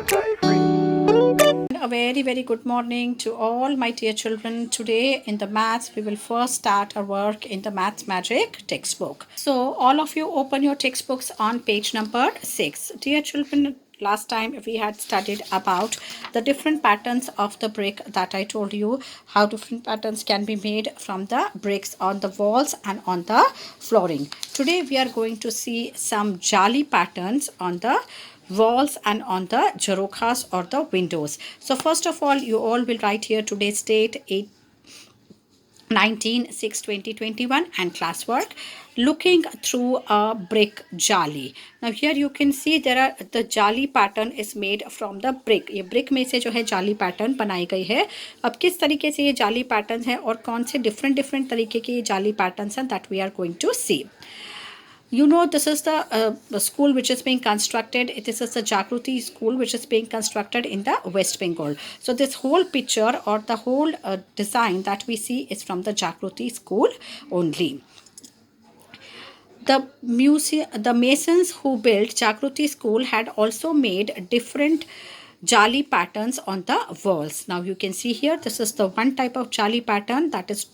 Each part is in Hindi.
A very good morning to all my dear children. Today in the maths we will first start our work in the Maths Magic textbook. So all of you open your textbooks on page number 6. Dear children, last time we had studied about the different patterns of the brick that I told you, how different patterns can be made from the bricks on the walls and on the flooring. Today we are going to see some jali patterns on the walls and on the jharokhas or the windows. So first of all, you all will write here today's date 19/6/2021 and classwork looking through a brick jali. Now here you can see there are the jali pattern is made from the brick. ये brick में से जो है जाली पैटर्न बनाई गई है. अब किस तरीके से ये जाली पैटर्न है और कौन से डिफरेंट तरीके के ये जाली पैटर्न हैं that we are going to see. You know, this is the school which is being constructed. This is the Jagruti school which is being constructed in the West Bengal. So this whole picture or the whole design that we see is from the Jagruti school only. The masons who built Jagruti school had also made different jali patterns on the walls. Now you can see here, this is the one type of jali pattern that is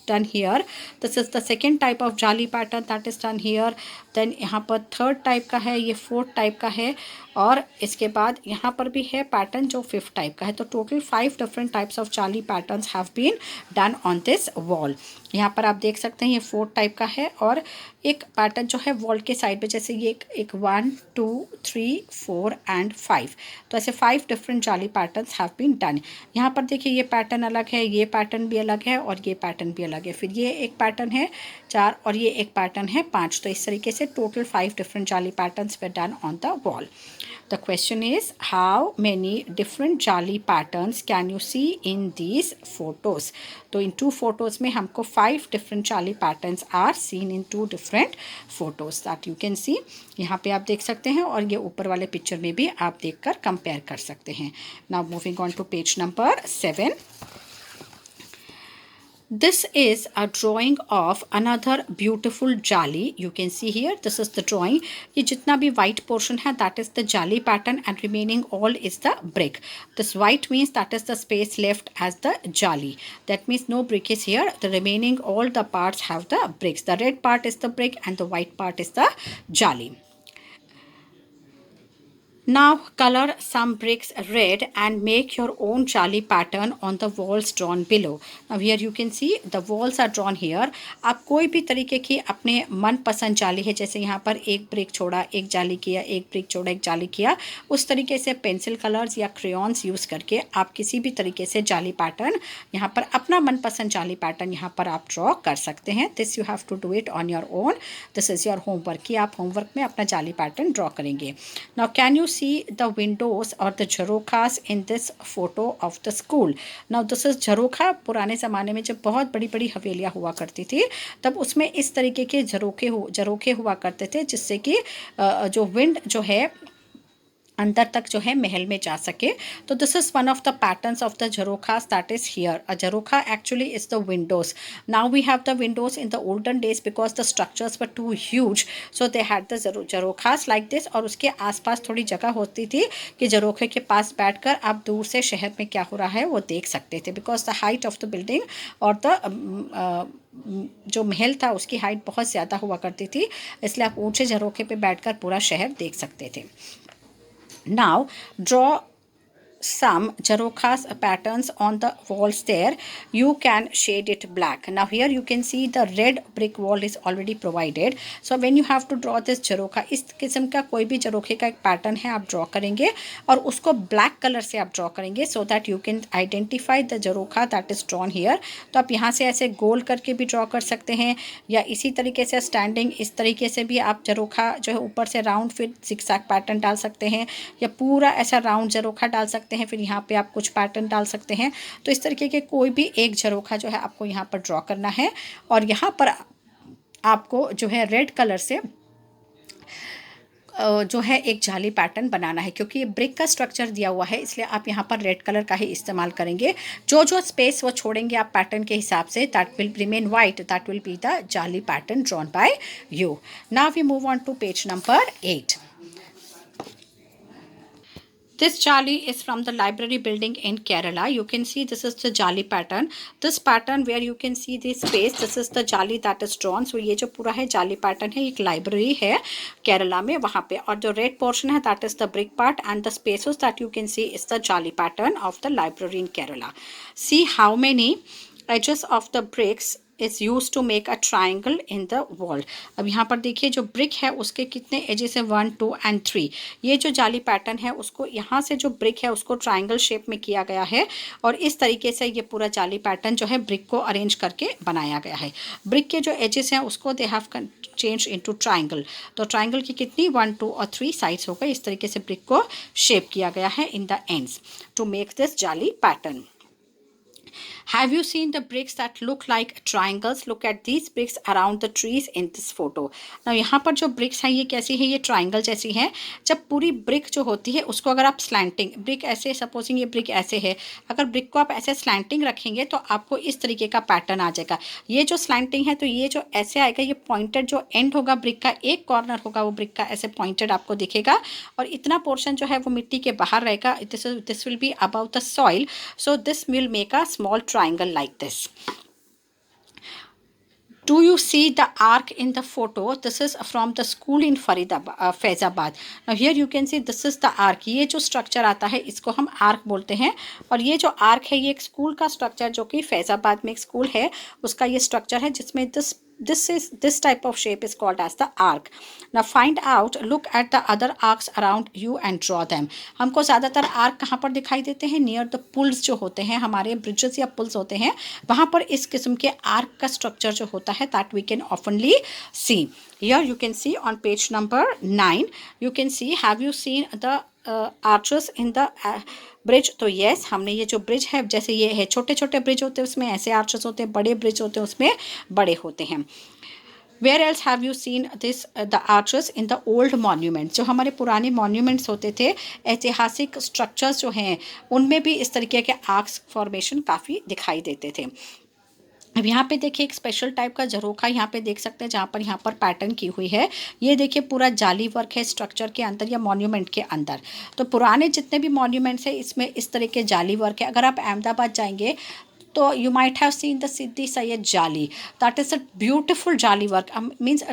done here. This is the second type of jali pattern that is done here. Then यहाँ पर थर्ड टाइप का है, ये फोर्थ टाइप का है और इसके बाद यहाँ पर भी है पैटर्न जो फिफ्थ टाइप का है. तो टोटल 5 डिफरेंट टाइप्स ऑफ जाली patterns have been done on this wall. यहाँ पर आप देख सकते हैं ये फोर्थ टाइप का है और एक पैटर्न जो है वॉल के साइड पे जैसे ये एक 1 2 3 4 एंड 5. तो ऐसे 5 डिफरेंट जाली पैटर्न्स हैव बीन डन. यहाँ पर देखिए ये पैटर्न अलग है, ये पैटर्न भी अलग है और ये पैटर्न भी अलग है. फिर ये एक पैटर्न है 4 और ये एक पैटर्न है 5. तो इस तरीके से total 5 different jali patterns were done on the wall. The question is, how many different jali patterns can you see in these photos? तो इन 2 photos में हमको 5 different jali patterns are seen in 2 different photos that you can see. यहाँ पे आप देख सकते हैं और ये ऊपर वाले पिक्चर में भी आप देखकर कंपेयर कर सकते हैं. Now moving on to page number 7. This is a drawing of another beautiful jali. You can see here, this is the drawing. ये जितना भी white portion है that is the jali pattern and remaining all is the brick. This white means that is the space left as the jali. That means no brick is here. The remaining all the parts have the bricks. The red part is the brick and the white part is the jali. Now color some bricks red and make your own jali pattern on the walls drawn below. Now here you can see the walls are drawn here. आप कोई भी तरीके की अपने मनपसंद जाली है, जैसे यहाँ पर एक ब्रिक छोड़ा एक जाली किया, एक ब्रिक छोड़ा एक जाली किया, उस तरीके से पेंसिल कलर्स या क्रेयॉन्स यूज़ करके आप किसी भी तरीके से जाली पैटर्न यहाँ पर अपना मनपसंद जाली पैटर्न यहाँ पर आप ड्रॉ कर सकते हैं. This you have to do it on your own. This is your homework कि आप होमवर्क में अपना जाली पैटर्न ड्रॉ करेंगे. Now can you see the windows or the jharokhas in this photo of the school. Now this is jharokha. पुराने ज़माने में जब बहुत बड़ी बड़ी हवेलियाँ हुआ करती थी तब उसमें इस तरीके के झरोखे हुआ करते थे जिससे कि जो विंड जो है अंदर तक जो है महल में जा सके. तो this is one of the patterns of the jharokhas that is here. A jharokha actually is the windows. Now we have the windows in the olden days because the structures were too huge, so they had the jharokhas like this. और उसके आसपास थोड़ी जगह होती थी कि झरोखे के पास बैठकर आप दूर से शहर में क्या हो रहा है वो देख सकते थे. Because the height of the building और द जो महल था उसकी हाइट बहुत ज़्यादा हुआ करती थी, इसलिए आप ऊँचे झरोखे पे बैठकर पूरा शहर देख सकते थे. Now draw some jharokhas patterns on the walls there. You can shade it black. Now here you can see the red brick wall is already provided. So when you have to draw this jharokha, इस किस्म का कोई भी जरोखे का एक पैटर्न है आप ड्रॉ करेंगे और उसको ब्लैक कलर से आप ड्रॉ करेंगे so that you can identify the Jharokha that is drawn here. तो आप यहाँ से ऐसे गोल करके भी ड्रॉ कर सकते हैं या इसी तरीके से स्टैंडिंग इस तरीके से भी आप जरोखा जो है ऊपर से राउंड फिर जिगजैग पैटर्न डाल सकते हैं या पूरा ऐसा राउंड जरोखा डाल सकते हैं. फिर यहाँ पे आप कुछ पैटर्न डाल सकते हैं. तो इस तरीके के कोई भी एक झरोखा जो है आपको यहाँ पर ड्रॉ करना है और यहाँ पर आपको जो है रेड कलर से जो है एक जाली पैटर्न बनाना है. क्योंकि ये ब्रिक का स्ट्रक्चर दिया हुआ है इसलिए आप यहाँ पर रेड कलर का ही इस्तेमाल करेंगे. जो जो स्पेस वो छोड़ेंगे आप पैटर्न के हिसाब से that will remain white, that will be the jali pattern drawn by you. Now we move on to page number 8. This jali is from the library building in Kerala. You can see this is the jali pattern. This pattern where you can see this space, this is the jali that is drawn. So ये जो पूरा है jali pattern है, एक library है केरला में वहाँ पे, और जो red portion है that is the brick part, and the spaces that you can see is the jali pattern of the library in Kerala. See how many edges of the bricks is used to make a triangle in the wall. अब यहाँ पर देखिए जो ब्रिक है उसके कितने एजेस है, 1 2 एंड 3. ये जो जाली पैटर्न है उसको यहाँ से जो ब्रिक है उसको ट्राइंगल शेप में किया गया है, और इस तरीके से ये पूरा जाली पैटर्न जो है ब्रिक को अरेंज करके बनाया गया है. ब्रिक के जो एजेस हैं उसको they have change into triangle. तो ट्राइंगल की कितनी 1 2 और 3 साइड्स हो गए. इस तरीके से ब्रिक को शेप किया गया है in the ends to make this जाली pattern. Have you seen the bricks that look like triangles? Look at these bricks around the trees in this photo. Now यहाँ पर जो bricks हैं ये कैसी है, ये triangle जैसी हैं. जब पूरी brick जो होती है उसको अगर आप slanting brick ऐसे, supposing ये brick ऐसे है, अगर brick को आप ऐसे slanting रखेंगे तो आपको इस तरीके का pattern आ जाएगा. ये जो slanting है तो ये जो ऐसे आएगा, ये pointed जो end होगा brick का, एक corner होगा वो brick का ऐसे pointed आपको दिखेगा, और इतना portion जो है वो मिट्टी के बाहर रहेगा. This will be above the soil. So this will make a small triangle like this. Do you see the arc in the photo? This is from the school in Faizabad. Now here you can see this is the arc. ये जो structure आता है इसको हम arc बोलते हैं, और ये जो arc है ये एक स्कूल का structure जो कि फैज़ाबाद में एक स्कूल है उसका ये structure है, जिसमें this type of shape is called as the arc. Now find out, look at the other arcs around you and draw them. हमको ज़्यादातर arc कहाँ पर दिखाई देते हैं, near the pools जो होते हैं, हमारे bridges या pools होते हैं, वहाँ पर इस किस्म के arc का structure जो होता है that we can oftenly see. Here you can see on page number 9, you can see, have you seen the arches in the bridge. तो येस, हमने ये जो ब्रिज है, जैसे ये है छोटे छोटे ब्रिज होते हैं उसमें ऐसे आर्चेस होते हैं, बड़े ब्रिज होते हैं उसमें बड़े होते हैं. Where else have you seen this the arches in the old monuments. जो हमारे पुराने मॉन्यूमेंट्स होते थे, ऐतिहासिक स्ट्रक्चर्स जो हैं उनमें भी इस तरीके के आर्क्स फॉर्मेशन काफ़ी दिखाई देते थे. अब यहाँ पे देखिए एक स्पेशल टाइप का झरोखा यहाँ पे देख सकते हैं जहाँ पर पैटर्न की हुई है. ये देखिए पूरा जाली वर्क है स्ट्रक्चर के अंदर या मॉन्यूमेंट के अंदर. तो पुराने जितने भी मॉन्यूमेंट्स हैं इसमें इस तरह के जाली वर्क है. अगर आप अहमदाबाद जाएंगे तो you might have seen the Siddhi Sayed Jali. That is a beautiful jali work. Means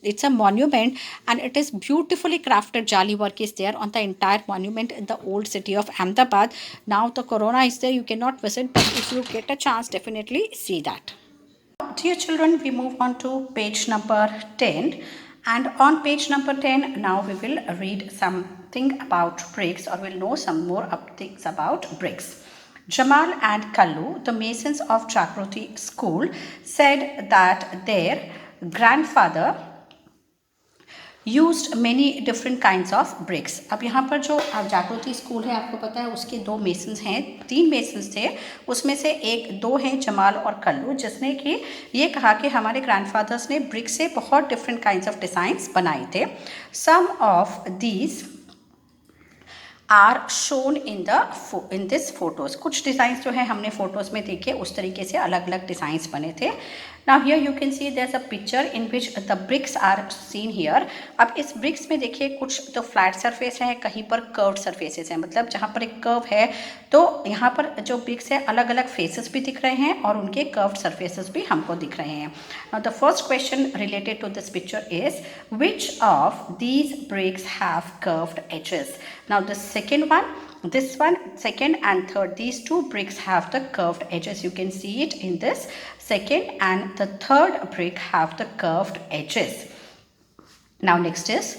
it's a monument, and it is beautifully crafted jali work is there on the entire monument in the old city of Ahmedabad. Now the corona is there, you cannot visit, but if you get a chance, definitely see that. Dear children, we move on to page number 10. And on page number 10, now we will read something about bricks, or we'll know some more things about bricks. Jamal and Kallu, the masons of Jagrati school, said that their grandfather used many different kinds of bricks. अब यहाँ पर जो जागृति स्कूल है आपको पता है उसके 2 मेसन्स हैं, 3 मेसन्स थे, उसमें से 2 हैं जमाल और कल्लू, जिसने कि ये कहा कि हमारे ग्रैंडफादर्स ने ब्रिक से बहुत डिफरेंट काइंड्स ऑफ डिज़ाइंस बनाए थे. Some of these are shown in this photos. कुछ डिज़ाइंस जो है हमने फ़ोटोज़ में देखे, उस तरीके से अलग अलग डिज़ाइंस बने थे. Now here you can see there is a picture in which the bricks are seen here. अब इस ब्रिक्स में देखिए कुछ तो फ्लैट सरफेस है, कहीं पर कर्व्ड सरफेसेस हैं, मतलब जहाँ पर एक कर्व है तो यहाँ पर जो ब्रिक्स है अलग अलग फेसेस भी दिख रहे हैं और उनके कर्व्ड सरफेसेस भी हमको दिख रहे हैं. Now the first question related to this picture is which of these bricks have curved edges. Now the second one, this one, second and third, these 2 bricks have the curved edges. You can see it in this second, and the third brick have the curved edges. Now next is,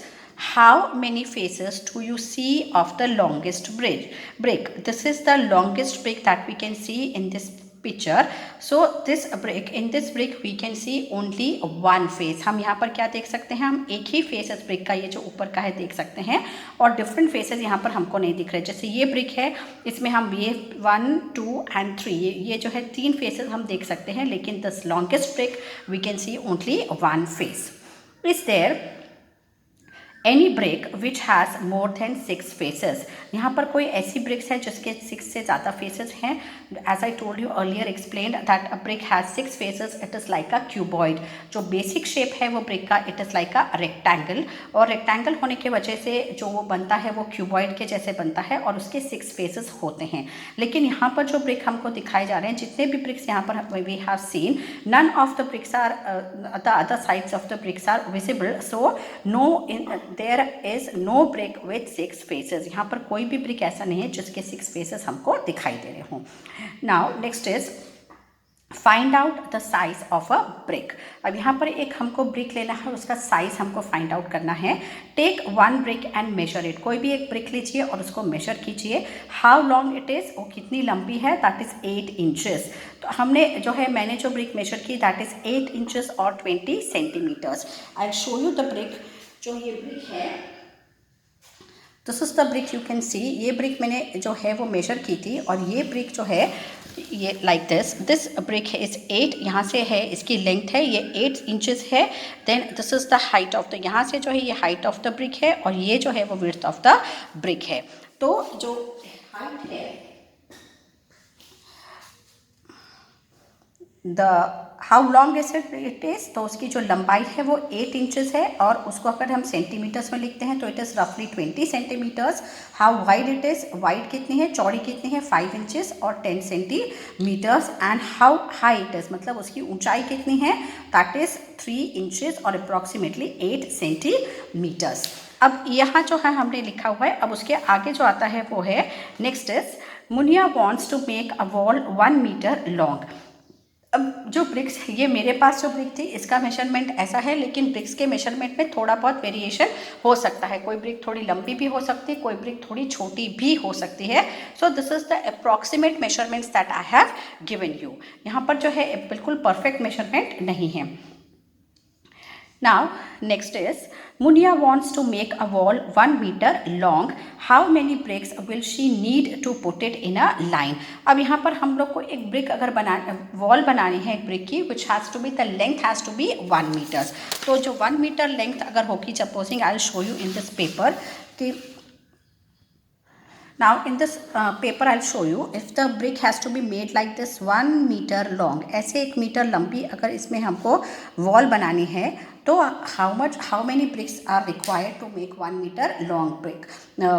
how many faces do you see of the longest brick? This is the longest brick that we can see in this picture. So this brick, in this brick we can see only one face. हम यहाँ पर क्या देख सकते हैं, हम एक ही फेस इस ब्रिक का, ये जो ऊपर का है, देख सकते हैं, और डिफरेंट फेसेस यहाँ पर हमको नहीं दिख रहे. जैसे ये ब्रिक है, इसमें हम ये 1 2 and 3 ये जो है 3 फेसेस हम देख सकते हैं, लेकिन this longest brick we can see only 1 face. Is there any brick which has more than 6 faces, यहाँ पर कोई ऐसी ब्रिक्स है जिसके 6 से ज़्यादा फेसेस हैं. As I told you earlier explain that a brick has 6 faces, it is like a cuboid. जो बेसिक शेप है वो ब्रिक का, it is like a rectangle, और रेक्टेंगल होने की वजह से जो वो बनता है वो क्यूबॉइड के जैसे बनता है और उसके 6 फेसेस होते हैं. लेकिन यहाँ पर जो ब्रिक हमको दिखाए जा रहे हैं, जितने भी ब्रिक्स यहाँ पर we have seen, none of the bricks are the other sides of the bricks are visible. So no there is no brick with 6 faces. यहाँ पर कोई भी ब्रिक ऐसा नहीं है जिसके 6 फेसेस हमको दिखाई दे रहे हों. Now next is find out the size of a brick. अब यहाँ पर एक हमको ब्रिक लेना है, उसका साइज हमको फाइंड आउट करना है. Take one brick and measure it. कोई भी एक ब्रिक लीजिए और उसको मेजर कीजिए. हाउ लॉन्ग इट इज़, वो कितनी लंबी है, दैट इज़ 8 इंचेस. तो हमने जो है, मैंने जो ब्रिक मेजर की दैट इज़ 8 इंचेस और 20 centimetres. I show you the brick. जो ये ब्रिक है, this is the brick you can see. ये ब्रिक मैंने जो है वो मेजर की थी, और ये ब्रिक जो है ये लाइक दिस ब्रिक इज 8, यहाँ से है इसकी लेंथ है, ये 8 इंचेस है. Then this is the height of the, यहाँ से जो है ये हाइट ऑफ द ब्रिक है, और ये जो है वो विड्थ ऑफ द ब्रिक है. तो जो हाइट है, the how long it is, तो उसकी जो लंबाई है वो 8 इंचेस है, और उसको अगर हम सेंटीमीटर्स में लिखते हैं तो इट इज़ रफली 20 centimetres. How wide it is, wide कितनी है, चौड़ी कितनी है, 5 इंचेस और 10 centimetres. And how high it is, मतलब उसकी ऊंचाई कितनी है, दैट इज़ 3 इंचेस और अप्रॉक्सीमेटली 8 सेंटीमीटर्स. अब यहाँ जो है हमने लिखा हुआ है. अब उसके आगे जो आता है वो है next is Muniya wants to make a wall 1 metre long. अब जो ब्रिक्स, ये मेरे पास जो ब्रिक थी इसका मेजरमेंट ऐसा है, लेकिन ब्रिक्स के मेजरमेंट में थोड़ा बहुत वेरिएशन हो सकता है. कोई ब्रिक थोड़ी लंबी भी हो सकती है, कोई ब्रिक थोड़ी छोटी भी हो सकती है. So this is the approximate measurements that I have given you. यहाँ पर जो है बिल्कुल परफेक्ट मेजरमेंट नहीं है. Now next is Munia wants to make a wall 1 meter long. How many bricks will she need to put it in a line? अब यहाँ पर हम लोग को एक ब्रिक अगर वॉल बनानी है एक ब्रिक की, which has to be the length has to be 1 meter. तो जो 1 meter लेंथ अगर होगी, supposing I will show you in this paper कि now in this paper I'll show you if the brick has to be made like this 1 meter long. ऐसे 1 मीटर लंबी अगर इसमें हमको वॉल बनानी है तो how many bricks are required to make 1 meter long brick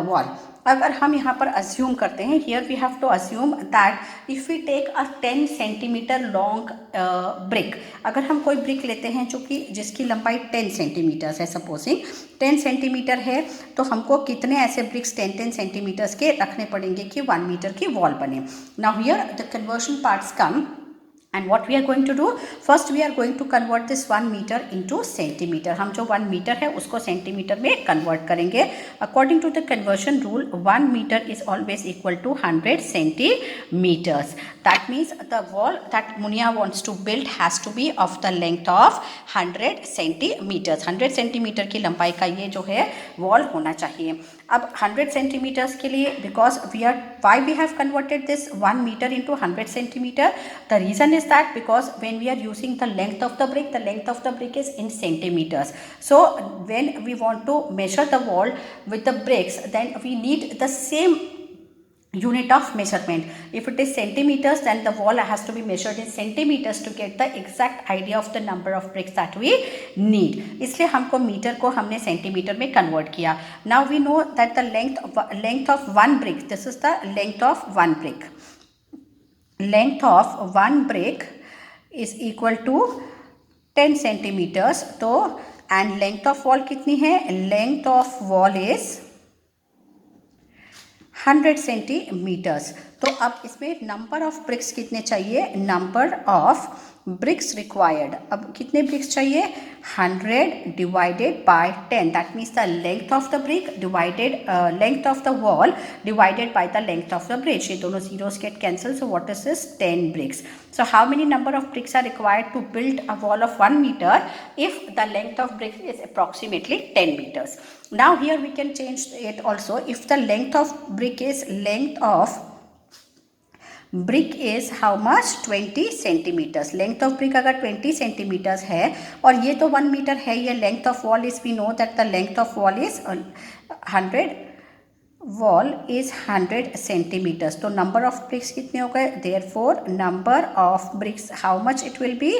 wall. अगर हम यहाँ पर assume करते हैं, here we have to assume that if we take a 10 centimeter long brick, अगर हम कोई ब्रिक लेते हैं जो कि जिसकी लंबाई 10 सेंटीमीटर है, सपोजिंग 10 सेंटीमीटर है, तो हमको कितने ऐसे ब्रिक्स 10 सेंटीमीटर्स के रखने पड़ेंगे कि 1 मीटर की वॉल बने. Now here the conversion parts come. And what we are going to do, first we are going to convert this 1 meter into centimeter. हम जो 1 मीटर है उसको सेंटीमीटर में कन्वर्ट करेंगे. According to the conversion rule, 1 meter is always equal to 100 centimeters. That means the wall that Munia wants to build has to be of the length of 100 centimeters. 100 centimetre की लंबाई का ये जो है वॉल होना चाहिए. अब 100 सेंटीमीटर्स के लिए, because why we have converted this 1 meter into 100 centimeter, the reason is that because when we are using the length of the brick is in centimeters. So when we want to measure the wall with the bricks, then we need the same unit of measurement. If it is centimeters, then the wall has to be measured in centimeters to get the exact idea of the number of bricks that we need. इसलिए हमको मीटर को हमने सेंटीमीटर में कन्वर्ट किया. Now we know that the length of one brick, this is the length of one brick. Length of one brick is equal to 10 centimeters. तो and length of wall कितनी है? Length of wall is 100 centimetres. तो अब इसमें नंबर ऑफ ब्रिक्स कितने चाहिए? Number of bricks required. अब कितने ब्रिक्स चाहिए? 100 divided by 10. That means the length of the brick divided length of the wall divided by the length of the bridge. ये दोनों zeros get cancel. So what is this? 10 bricks. So how many number of bricks are required to build a wall of 1 meter if the length of brick is approximately 10 meters? Now here we can change it also. If the length of brick is length of brick is how much 20 centimetres. Length of brick अगर 20 सेंटीमीटर्स है और ये तो 1 मीटर है, ये length of wall is, we know that the length of wall is 100, wall is 100 centimetres. तो नंबर ऑफ ब्रिक्स कितने हो गए, therefore number of bricks how much it will be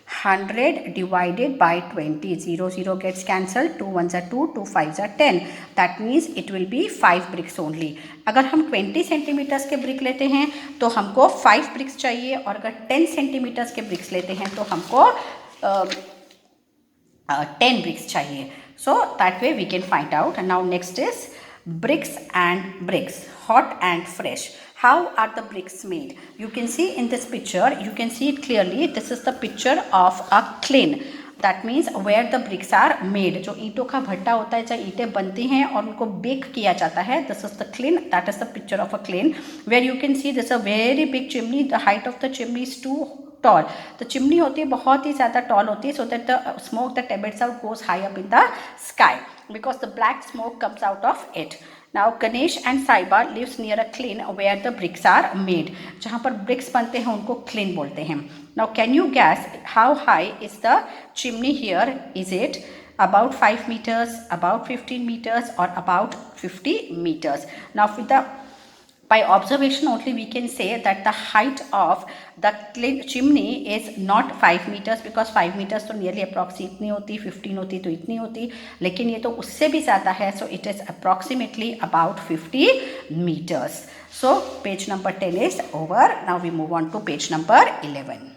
100 divided by 20. 0 0 gets cancelled, 2 1s are 2, 2 5s are 10. That means it will be 5 bricks only. अगर हम 20 सेंटीमीटर्स के ब्रिक लेते हैं तो हमको 5 ब्रिक्स चाहिए, और अगर 10 सेंटीमीटर्स के ब्रिक्स लेते हैं तो हमको 10 bricks चाहिए. So that way we can find out. And now next is bricks and bricks, hot and fresh. How are the bricks made? You can see in this picture, you can see it clearly. This is the picture of a kiln. That means where the bricks are made. जो ईंटों का भट्टा होता है, जहाँ ईंटें बनती हैं और उनको बेक किया जाता है. This is the kiln. That is the picture of a kiln where you can see this is a very big chimney. The height of the chimney is too tall. तो चिमनी होती है बहुत ही ज़्यादा टॉल होती है, so that the smoke that emits out goes high up in the sky because the black smoke comes out of it. Now Ganesh and Saiba lives near a kiln where the bricks are made. जहाँ पर bricks बनते हैं उनको kiln बोलते हैं. Now can you guess how high is the chimney here? Is it about 5 meters, about 15 meters, or about 50 meters? Now with the by observation only we can say that the height of the chimney is not 5 meters because 5 meters तो nearly approximately इतनी होती, 15 होती तो इतनी होती, लेकिन ये तो उससे भी ज़्यादा है. So it is approximately about 50 meters. So page number 10 is over. Now we move on to page number 11.